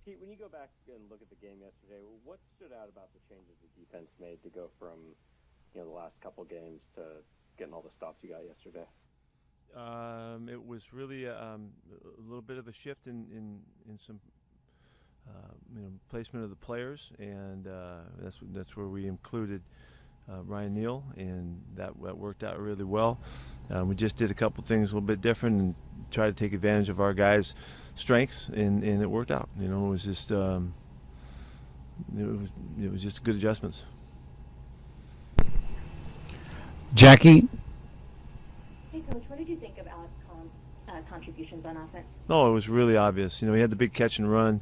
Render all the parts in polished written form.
Pete, when you go back and look at the game yesterday, what stood out about the changes the defense made to go from, the last couple games to getting all the stops you got yesterday? It was really a little bit of a shift in some placement of the players, and that's where we included Ryan Neal, and that worked out really well. We just did a couple things a little bit different and tried to take advantage of our guys' strengths, and it worked out. It was just it was just good adjustments. Jackie. Hey, Coach, what did you think of Alex Collins' contributions on offense? No, it was really obvious. He had the big catch and run,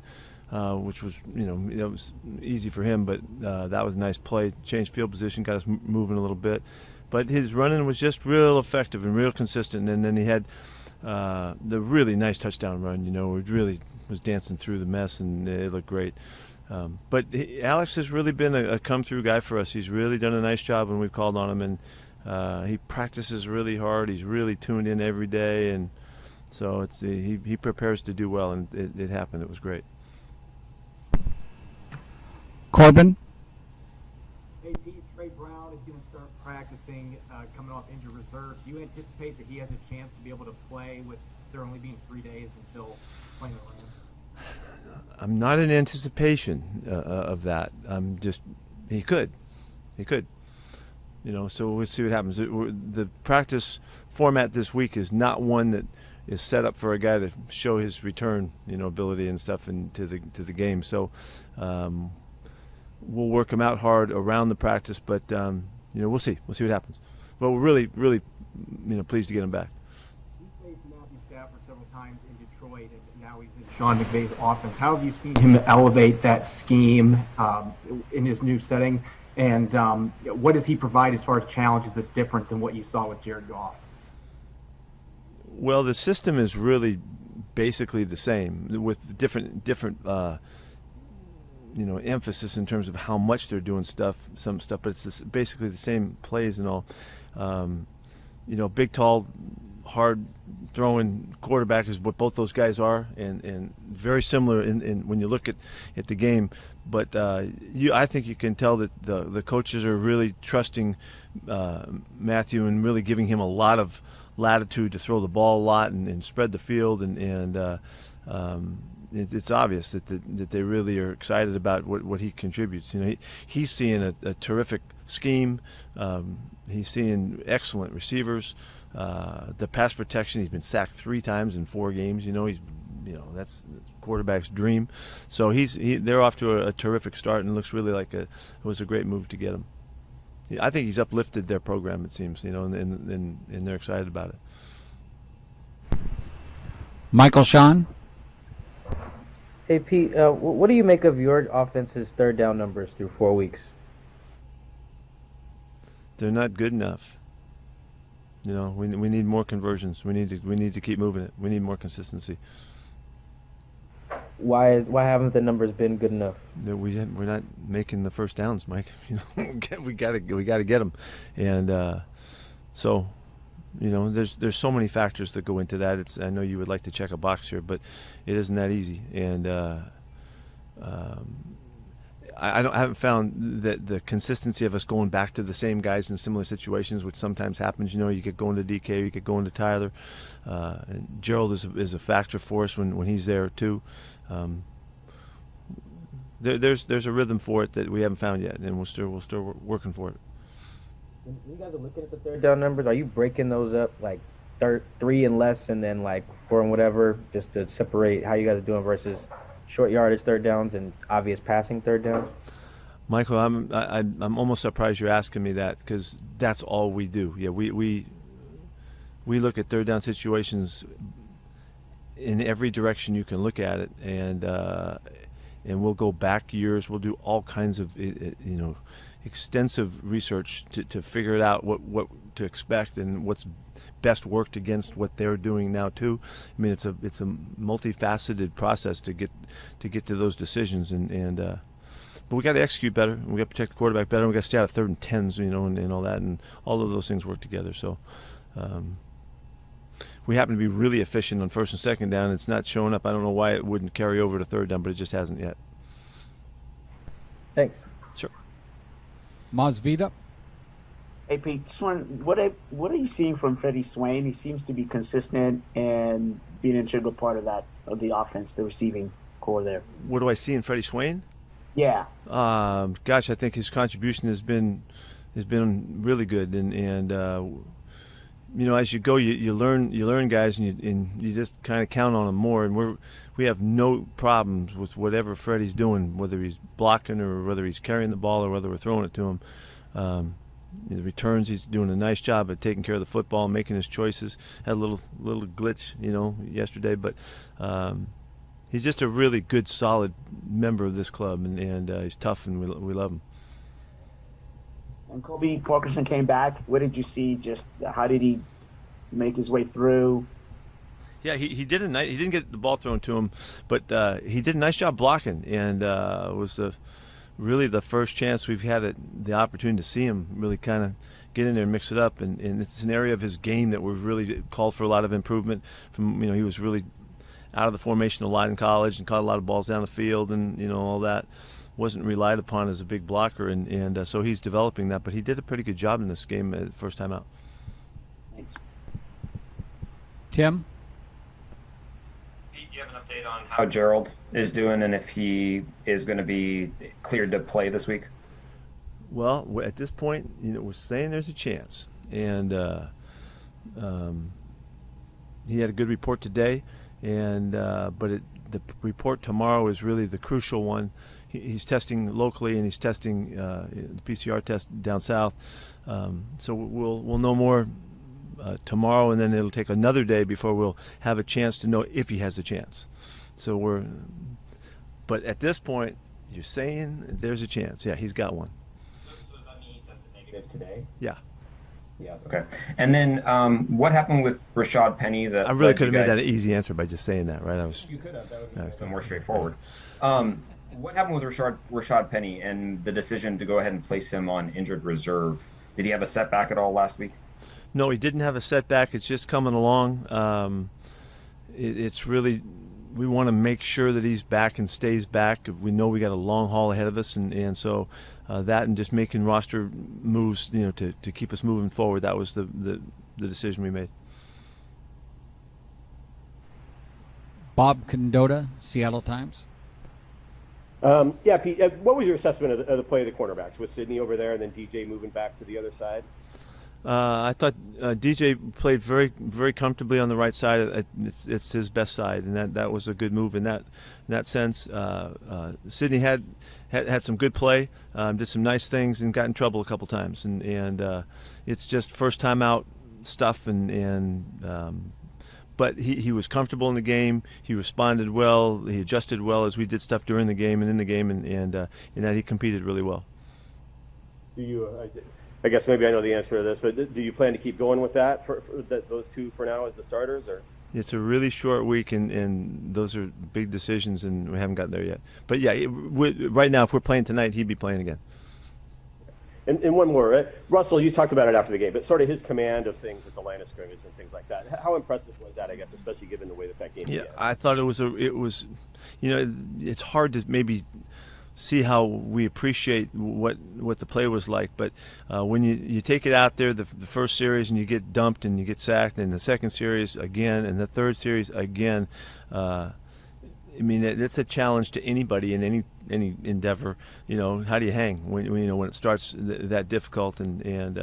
which was, that was easy for him, but that was a nice play. Changed field position, got us moving a little bit. But his running was just real effective and real consistent. And then he had the really nice touchdown run, it really was dancing through the mess, and it looked great. But Alex has really been a come-through guy for us. He's really done a nice job when we've called on him, and he practices really hard. He's really tuned in every day, and so he prepares to do well, and it happened. It was great. Corbin. Hey, Pete, Trey Brown is going to start practicing coming off injured reserve. Do you anticipate that he has a chance to be able to play with there only being 3 days until playing the Rams? I'm not in anticipation of that. He could. So we'll see what happens. The practice format this week is not one that is set up for a guy to show his return, ability and stuff into the game. So we'll work him out hard around the practice, but we'll see. We'll see what happens. But we're really, really, pleased to get him back. He played Matthew Stafford several times in Detroit, and now he's in Sean McVay's offense. How have you seen him elevate that scheme in his new setting? And what does he provide as far as challenges that's different than what you saw with Jared Goff? Well, the system is really basically the same with different emphasis in terms of how much they're doing some stuff, but it's basically the same plays and all. Big, tall, hard throwing quarterback is what both those guys are, and very similar in when you look at the game. But I think you can tell that the coaches are really trusting Matthew and really giving him a lot of latitude to throw the ball a lot and spread the field, and it's obvious that they really are excited about what he contributes. He's seeing a terrific scheme. He's seeing excellent receivers. The pass protection, he's been sacked 3 times in 4 games. That's quarterback's dream. So they're off to a terrific start, and it looks really like it was a great move to get him. I think he's uplifted their program, it seems, and they're excited about it. Michael Sean. Hey, Pete, what do you make of your offense's third down numbers through 4 weeks? They're not good enough. We need more conversions. We need to keep moving it. We need more consistency. Why haven't the numbers been good enough? We're not making the first downs, Mike. We got to get them, and so there's so many factors that go into that. I know you would like to check a box here, but it isn't that easy. And I haven't found that the consistency of us going back to the same guys in similar situations, which sometimes happens. You get going to DK, you get going to Tyler. And Gerald is a factor for us when he's there too. There's a rhythm for it that we haven't found yet, and we're still working for it. When you guys are looking at the third down numbers, are you breaking those up like 3 and less, and then like 4 and whatever, just to separate how you guys are doing versus short yardage third downs and obvious passing third downs? Michael, I'm almost surprised you're asking me that, because that's all we do. Yeah, we look at third down situations in every direction you can look at it, and we'll go back years. We'll do all kinds of extensive research to figure it out, what to expect and what's best worked against what they're doing now too. I mean, it's a multifaceted process to get to those decisions, but we got to execute better. We got to protect the quarterback better. We got to stay out of 3rd and 10s, and all that, and all of those things work together. So we happen to be really efficient on first and second down. It's not showing up. I don't know why it wouldn't carry over to third down, but it just hasn't yet. Thanks. Sure. Masvida. Hey Pete, just what are you seeing from Freddie Swain? He seems to be consistent and being an integral part of the offense, the receiving core there. What do I see in Freddie Swain? Yeah. Gosh, I think his contribution has been really good, and as you go, you learn guys, and you just kind of count on them more. And we have no problems with whatever Freddie's doing, whether he's blocking or whether he's carrying the ball or whether we're throwing it to him. The returns, he's doing a nice job at taking care of the football, making his choices. Had a little glitch, yesterday, but he's just a really good, solid member of this club, and he's tough, and we love him. When Kobe Parkinson came back, what did you see? Just how did he make his way through? Yeah, he did he didn't get the ball thrown to him, but he did a nice job blocking, and it was really the first chance we've had the opportunity to see him really kind of get in there and mix it up, and it's an area of his game that we've really called for a lot of improvement. He was really out of the formation a lot in college and caught a lot of balls down the field, and all that. Wasn't relied upon as a big blocker, and so he's developing that. But he did a pretty good job in this game first time out. Thanks. Tim. Pete, do you have an update on how Gerald is doing and if he is going to be cleared to play this week? Well, at this point, we're saying there's a chance, and he had a good report today, and but the report tomorrow is really the crucial one. He's testing locally, and he's testing the PCR test down south. So we'll know more tomorrow, and then it'll take another day before we'll have a chance to know if he has a chance. But at this point, you're saying there's a chance. Yeah, he's got one. So does that mean he tested negative today? Yeah. Yes. Okay. And then what happened with Rashad Penny? I really could have made that an easy answer by just saying that, right? You could have. That would have been more straightforward. What happened with Rashad Penny and the decision to go ahead and place him on injured reserve? Did he have a setback at all last week? No, he didn't have a setback. It's just coming along. It's really, we want to make sure that he's back and stays back. We know we got a long haul ahead of us, and so that and just making roster moves, to keep us moving forward. That was the decision we made. Bob Condotta, Seattle Times. Yeah, Pete, what was your assessment of the play of the cornerbacks with Sidney over there and then DJ moving back to the other side? I thought DJ played very, very comfortably on the right side. It's his best side, and that was a good move in that sense. Sidney had some good play, did some nice things, and got in trouble a couple times. And it's just first time out stuff, but he was comfortable in the game. He responded well. He adjusted well as we did stuff during the game and in the game, and in that he competed really well. Do you? I guess maybe I know the answer to this, but do you plan to keep going with that for those two for now as the starters, or? It's a really short week, and those are big decisions, and we haven't gotten there yet. But yeah, right now, if we're playing tonight, he'd be playing again. And one more, Russell, you talked about it after the game, but sort of his command of things at the line of scrimmage and things like that. How impressive was that? I guess, especially given the way that game. Yeah, began? I thought it was, it's hard to maybe see how we appreciate what the play was like, but when you take it out there the first series and you get dumped and you get sacked, and the second series again, and the third series again, it's a challenge to anybody in any endeavor. How do you hang when it starts that difficult and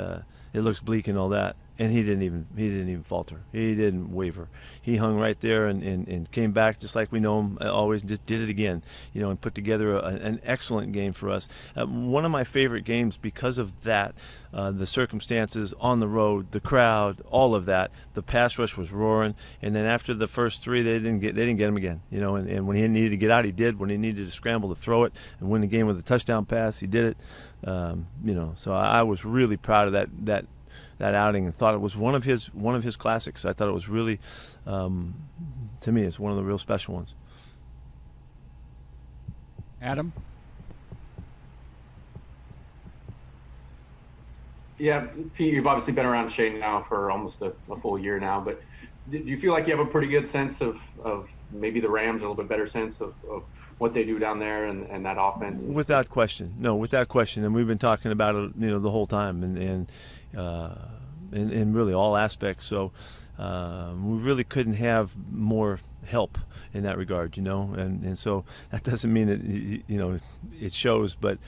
it looks bleak and all that? And he didn't even falter. He didn't waver. He hung right there and came back just like we know him always. Just did it again, and put together an excellent game for us. One of my favorite games because of that, the circumstances on the road, the crowd, all of that. The pass rush was roaring, and then after the first three, they didn't get him again. And when he needed to get out, he did. When he needed to scramble to throw it and win the game with a touchdown pass, he did it. So I was really proud of that outing and thought it was one of his classics. I thought it was really, to me, it's one of the real special ones. Adam? Yeah, Pete, you've obviously been around Shane now for almost a full year now, but do you feel like you have a pretty good sense of maybe the Rams, a little bit better sense of what they do down there and that offense? Without question. No, without question. And we've been talking about it, the whole time and in really all aspects. So we really couldn't have more help in that regard, and so that doesn't mean that, it shows, but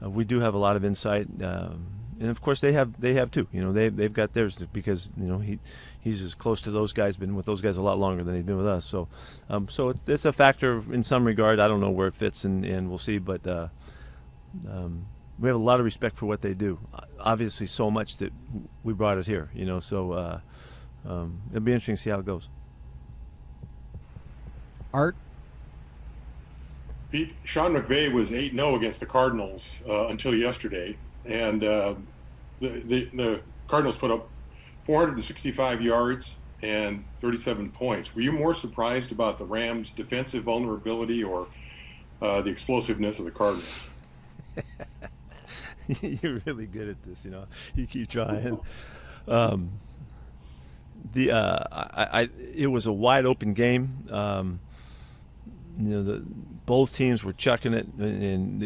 we do have a lot of insight. And of course they have too. They've got theirs because he's as close to those guys, been with those guys a lot longer than he's been with us. So it's a factor in some regard. I don't know where it fits, and we'll see. But we have a lot of respect for what they do. Obviously, so much that we brought it here. So it'll be interesting to see how it goes. Art. Pete, Sean McVay was 8-0 against the Cardinals until yesterday, and the Cardinals put up 465 yards and 37 points. Were you more surprised about the Rams' defensive vulnerability or the explosiveness of the Cardinals? You're really good at this, You keep trying. It was a wide open game. Both teams were chucking it, and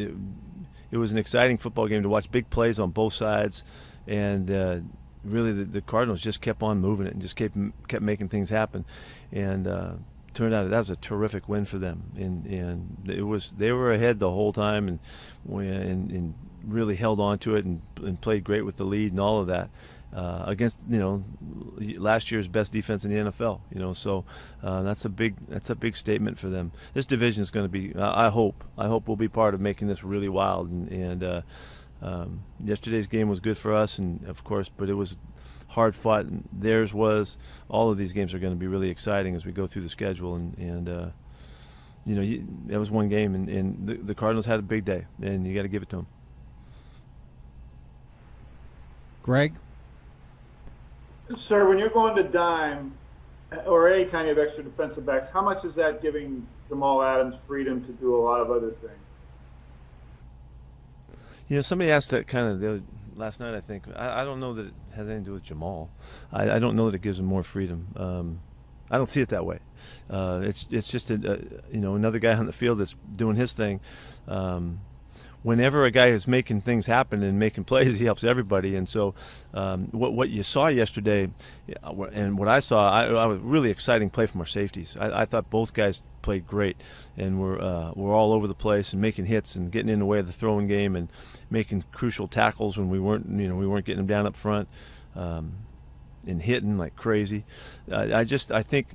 it was an exciting football game to watch. Big plays on both sides, and really the Cardinals just kept on moving it and just kept making things happen, and turned out that was a terrific win for them. And they were ahead the whole time, and really held on to it and played great with the lead and all of that. Against last year's best defense in the NFL, so that's a big statement for them. This division is going to be, I hope we'll be part of making this really wild. And yesterday's game was good for us, and of course, but it was hard fought. And theirs was. All of these games are going to be really exciting as we go through the schedule. And that was one game, and the Cardinals had a big day, and you got to give it to them. Greg. Sir, when you're going to dime, or any time you have extra defensive backs, how much is that giving Jamal Adams freedom to do a lot of other things? Somebody asked that kind of last night, I think. I don't know that it has anything to do with Jamal. I don't know that it gives him more freedom. I don't see it that way. It's just another guy on the field that's doing his thing. Whenever a guy is making things happen and making plays, he helps everybody. And so what you saw yesterday and what I saw, I was really exciting play from our safeties. I thought both guys played great and were all over the place and making hits and getting in the way of the throwing game and making crucial tackles when we weren't getting them down up front and hitting like crazy. I think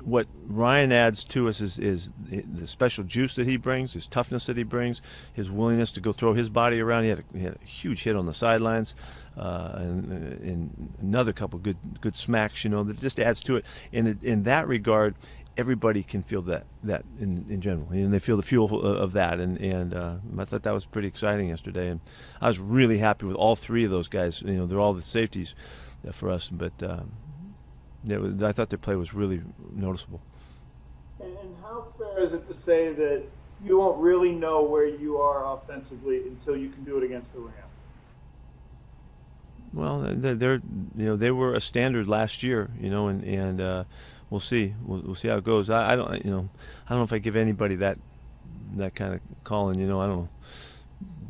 what Ryan adds to us is the special juice that he brings, his toughness that he brings, his willingness to go throw his body around. He had a huge hit on the sidelines, and another couple good smacks, that just adds to it. And in that regard, everybody can feel that in general, and they feel the fuel of that. And I thought that was pretty exciting yesterday. And I was really happy with all three of those guys. They're all the safeties for us, but. I thought their play was really noticeable. And how fair is it to say that you won't really know where you are offensively until you can do it against the Rams? Well, they were a standard last year, and we'll see. We'll see how it goes. I don't know if I give anybody that kind of calling. I don't know.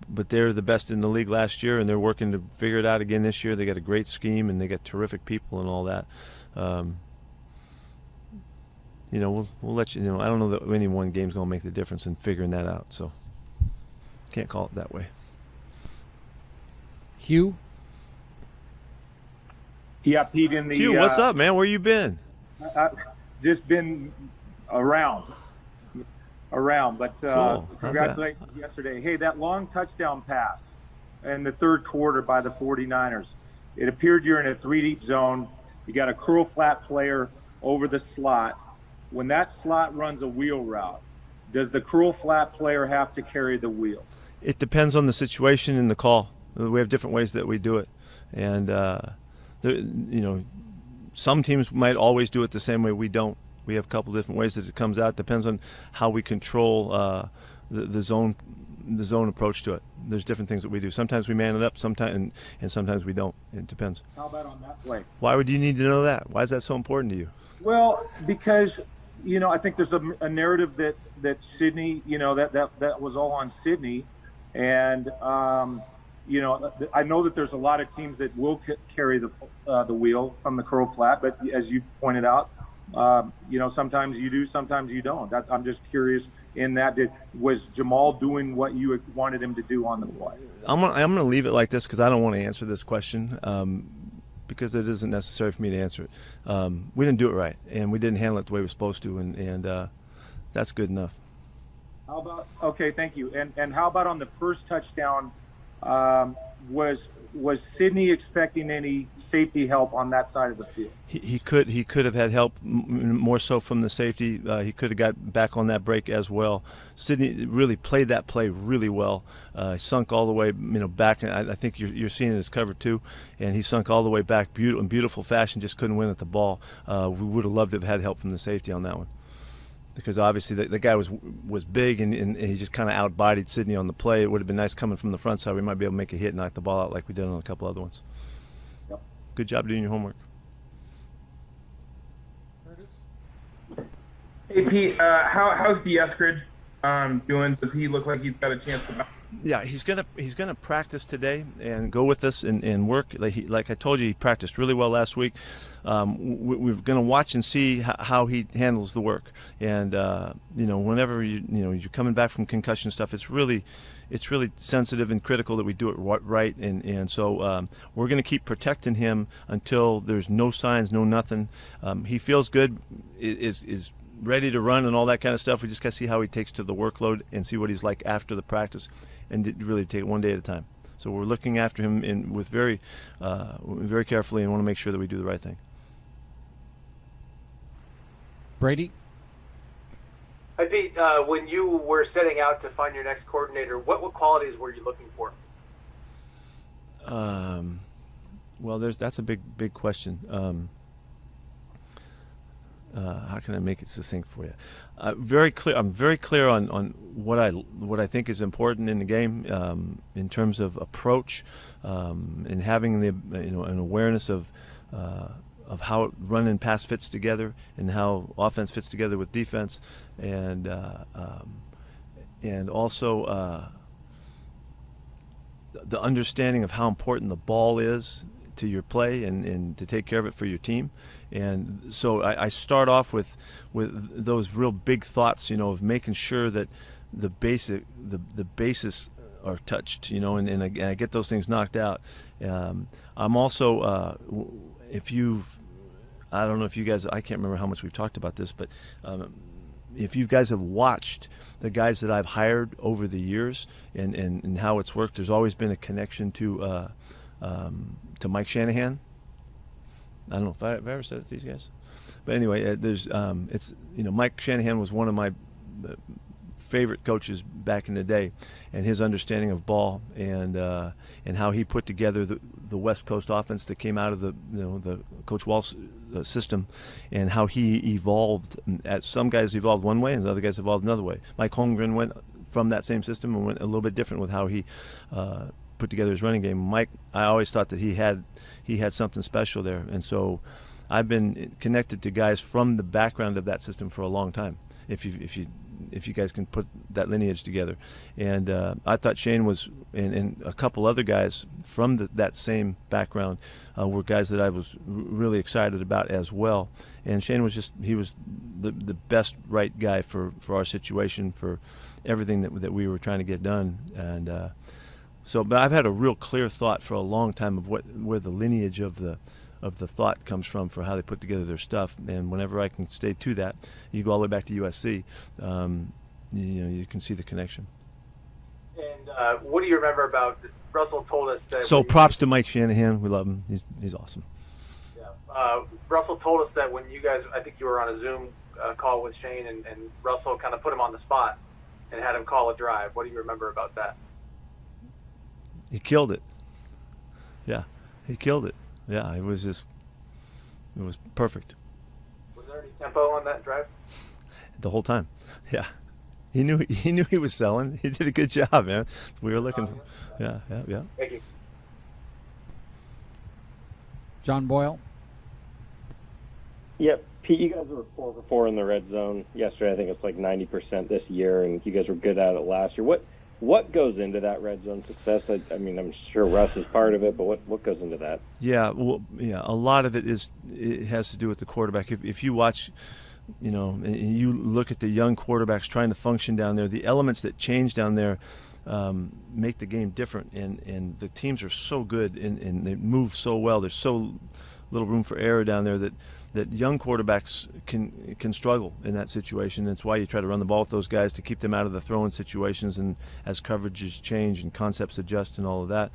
But they're the best in the league last year, and they're working to figure it out again this year. They got a great scheme, and they got terrific people and all that. We'll let you know. I don't know that any one game's going to make the difference in figuring that out, so can't call it that way. Hugh? Yeah, Pete, Hugh, what's up, man? Where you been? Just been around, but cool. Congratulations yesterday. Hey, that long touchdown pass in the third quarter by the 49ers, it appeared you're in a 3-deep zone. You got a curl flat player over the slot. When that slot runs a wheel route, does the curl flat player have to carry the wheel? It depends on the situation and the call. We have different ways that we do it, and some teams might always do it the same way. We don't. We have a couple different ways that it comes out. Depends on how we control the zone, the zone approach to it. There's different things that we do. Sometimes we man it up, sometimes and sometimes we don't. It depends. How about on that play? Why would you need to know that? Why is that so important to you? Well, because I think there's a narrative that Sydney, that was all on Sydney, and I know that there's a lot of teams that will carry the wheel from the curl flat, but as you've pointed out, sometimes you do, sometimes you don't. I'm just curious. In that, was Jamal doing what you wanted him to do on the play? I'm gonna leave it like this because I don't want to answer this question. Because it isn't necessary for me to answer it. We didn't do it right, and we didn't handle it the way we were supposed to, and that's good enough. How about, okay, thank you. And how about on the first touchdown, was Sydney expecting any safety help on that side of the field? He could have had help more so from the safety. He could have got back on that break as well. Sydney really played that play really well. Sunk all the way back. I think you're seeing it as cover two, and he sunk all the way back in beautiful fashion. Just couldn't win at the ball. We would have loved to have had help from the safety on that one, because obviously the guy was big and he just kind of out-bodied Sydney on the play. It would have been nice coming from the front side. We might be able to make a hit and knock the ball out like we did on a couple other ones. Yep. Good job doing your homework. Hey Pete, how's Eskridge doing? Does he look like he's got a chance to? Yeah, he's gonna practice today and go with us and work. Like I told you, he practiced really well last week. We're gonna watch and see how he handles the work. And whenever you're coming back from concussion stuff, it's really sensitive and critical that we do it right. And so we're gonna keep protecting him until there's no signs, no nothing. He feels good, is ready to run and all that kind of stuff. We just got to see how he takes to the workload and see what he's like after the practice, and really take it one day at a time. So we're looking after him with very carefully, and want to make sure that we do the right thing. Brady? Hi, Pete. When you were setting out to find your next coordinator, what qualities were you looking for? Well, that's a big question. How can I make it succinct for you? I'm very clear on what I think is important in the game, in terms of approach, and having an awareness of how run and pass fits together, and how offense fits together with defense, and also the understanding of how important the ball is to your play and to take care of it for your team. And so I start off with those real big thoughts, of making sure that the bases are touched, and I get those things knocked out. I'm also, I don't know if you guys, I can't remember how much we've talked about this, but if you guys have watched the guys that I've hired over the years and how it's worked, there's always been a connection to Mike Shanahan. I don't know if I've ever said it to these guys, but anyway, Mike Shanahan was one of my favorite coaches back in the day, and his understanding of ball and how he put together the West Coast offense that came out of the Coach Walsh system, and how he evolved. Some guys evolved one way, and other guys evolved another way. Mike Holmgren went from that same system and went a little bit different with how he put together his running game. Mike, I always thought that he had something special there, and so I've been connected to guys from the background of that system for a long time. If you guys can put that lineage together, and I thought Shane was, and a couple other guys from that same background were guys that I was really excited about as well. And Shane was he was the best right guy for our situation, for everything that we were trying to get done. And but I've had a real clear thought for a long time of where the lineage of the thought comes from for how they put together their stuff. And whenever I can stay to that, you go all the way back to USC, you can see the connection. And what do you remember about Russell told us that? So props to Mike Shanahan. We love him. He's awesome. Yeah. Russell told us that when you guys, I think you were on a Zoom call with Shane, and Russell kind of put him on the spot and had him call a drive. What do you remember about that? He killed it. Yeah, he killed it. Yeah, it was perfect. Was there any tempo on that drive? The whole time. Yeah. He knew he was selling. He did a good job, man. We were looking. Yeah. Thank you. John Boyle. Yep. Pete, you guys were 4 for 4 in the red zone yesterday. I think it's like 90% this year, and you guys were good at it last year. What goes into that red zone success? I mean, I'm sure Russ is part of it, but what goes into that? Yeah, well, a lot of it has to do with the quarterback. If you watch, and you look at the young quarterbacks trying to function down there, the elements that change down there make the game different. And the teams are so good and they move so well. There's so little room for error down there that young quarterbacks can struggle in that situation. That's why you try to run the ball with those guys to keep them out of the throwing situations, and as coverages change and concepts adjust and all of that.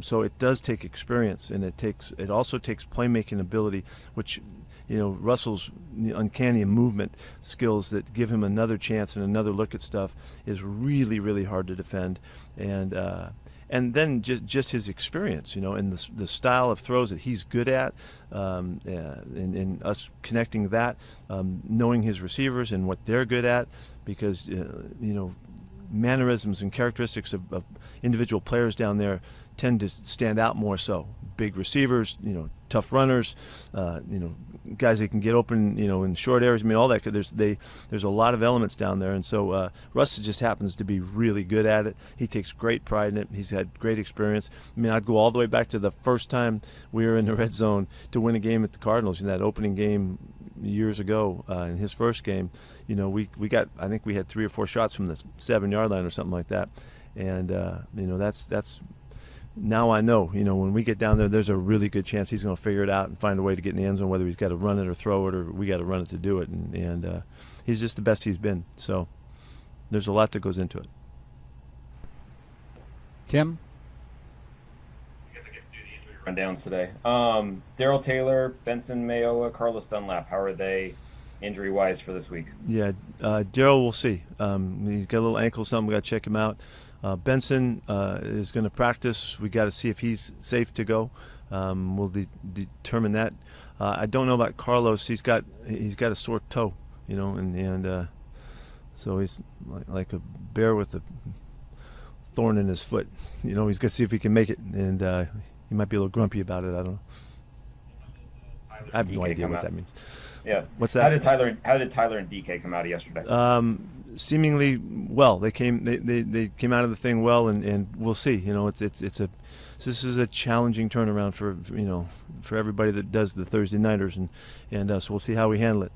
So it does take experience, and it also takes playmaking ability, which Russell's uncanny movement skills that give him another chance and another look at stuff is really, really hard to defend. And then just his experience, and the style of throws that he's good at, and us connecting that, knowing his receivers and what they're good at, because mannerisms and characteristics of individual players down there tend to stand out more so. Big receivers, tough runners, guys that can get open, in short areas. I mean, all that. There's a lot of elements down there, and so Russ just happens to be really good at it. He takes great pride in it. He's had great experience. I mean, I'd go all the way back to the first time we were in the red zone to win a game at the Cardinals in that opening game years ago. In his first game, I think we had 3 or 4 shots from the 7-yard line or something like that, and that's. Now I know, when we get down there, there's a really good chance he's going to figure it out and find a way to get in the end zone, whether he's got to run it or throw it, or we got to run it to do it. And he's just the best he's been. So there's a lot that goes into it. Tim? I guess I get to do the injury rundowns today. Daryl Taylor, Benson Mayowa, Carlos Dunlap, how are they injury-wise for this week? Yeah, Daryl, we'll see. He's got a little ankle something. We got to check him out. Benson is going to practice. We got to see if he's safe to go. We'll determine that. I don't know about Carlos. He's got a sore toe, and so he's like a bear with a thorn in his foot. He's got to see if he can make it, and he might be a little grumpy about it. I don't know. I have no idea what that means. Yeah. What's that? How did Tyler and DK come out yesterday? Seemingly well. They came out of the thing well, and we'll see. This is a challenging turnaround for everybody that does the Thursday nighters, and so we'll see how we handle it.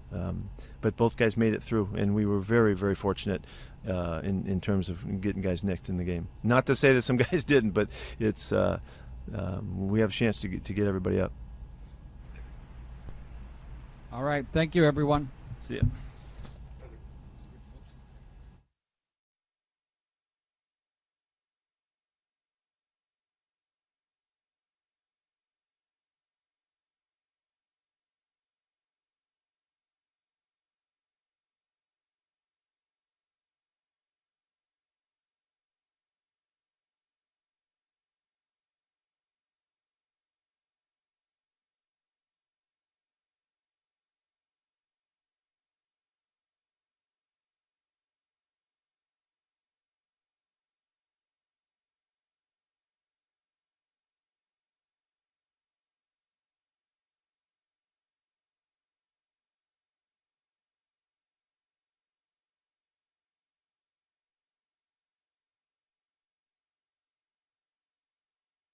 But both guys made it through, and we were very, very fortunate in terms of getting guys nicked in the game. Not to say that some guys didn't, but it's we have a chance to get everybody up. All right. Thank you, everyone. See ya.